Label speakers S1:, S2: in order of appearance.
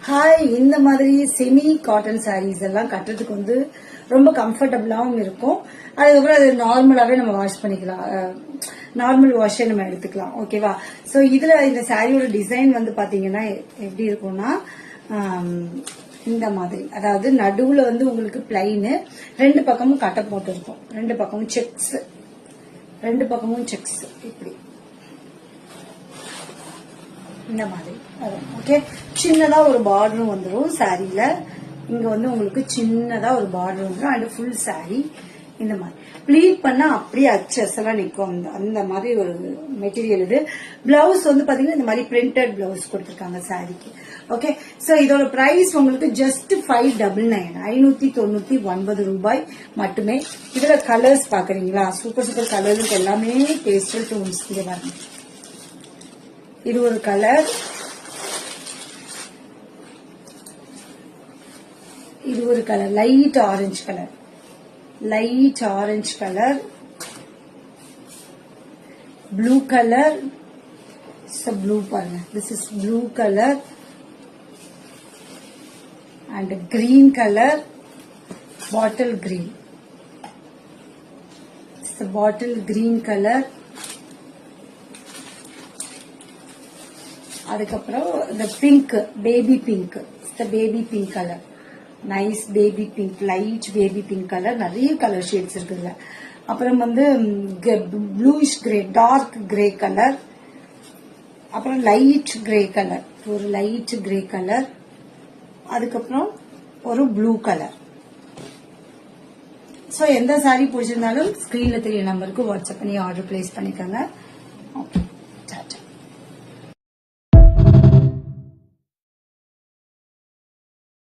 S1: Hi, இந்த மாதிரி semi cotton saris எல்லாம் கட்டுறதுக்கு வந்து ரொம்ப கம்ஃபர்டபுளாகவும் இருக்கும். அதுக்கப்புறம் அது நார்மலாவே நம்ம வாஷ் பண்ணிக்கலாம். நார்மல் வாஷே நம்ம எடுத்துக்கலாம். ஓகேவா? சோ இதுல இந்த சாரியோட டிசைன் வந்து பாத்தீங்கன்னா எப்படி இருக்கும்னா இந்த மாதிரி, அதாவது நடுவுல வந்து உங்களுக்கு பிளைனு, ரெண்டு பக்கமும் கட்டை போட்டு இருக்கும், ரெண்டு பக்கமும் செக்ஸ் இப்படி இந்த மாதிரி. ஓகே, சின்னதா ஒரு பார்டரும் வந்துடும் சாரியில. இங்க வந்து உங்களுக்கு சின்னதா ஒரு பார்டர் வந்துடும் அண்ட் ஃபுல் சாரி இந்த மாதிரி ப்ளீட் பண்ணா அப்படியே அச்செல்லாம் நிற்கும். அந்த மாதிரி ஒரு மெட்டீரியல் இது. பிளவுஸ் வந்து பாத்தீங்கன்னா இந்த மாதிரி பிரிண்டட் பிளவுஸ் கொடுத்திருக்காங்க சாரிக்கு. ஓகே, சோ இதோட பிரைஸ் உங்களுக்கு ஜஸ்ட் 599 ரூபாய் மட்டுமே. இதுல கலர்ஸ் பாக்குறீங்களா? சூப்பர் கலர்ஸ் எல்லாமே பேஸ்டல் டோன்ஸ். இங்க பாருங்க, இது ஒரு கலர், இது ஒரு colour light orange colour, blue colour, blue பாருங்க, this is blue colour and green colour, bottle green colour. அதுக்கப்புறம் இந்த pink, baby pink colour, nice baby pink, light baby pink colour. நிறைய கலர் ஷேட்ஸ் இருக்குல்ல. அப்புறம் வந்து bluish grey, dark grey colour, அப்புறம் light grey colour, ஒரு light grey colour, அதுக்கப்புறம் ஒரு ப்ளூ கலர். சோ எந்த சாரி பிடிச்சிருந்தாலும் ஸ்கிரீன்ல தெரிய நம்பருக்கு வாட்ஸ்அப் பண்ணி ஆர்டர் பிளேஸ் பண்ணிக்கோங்க. ஓகே.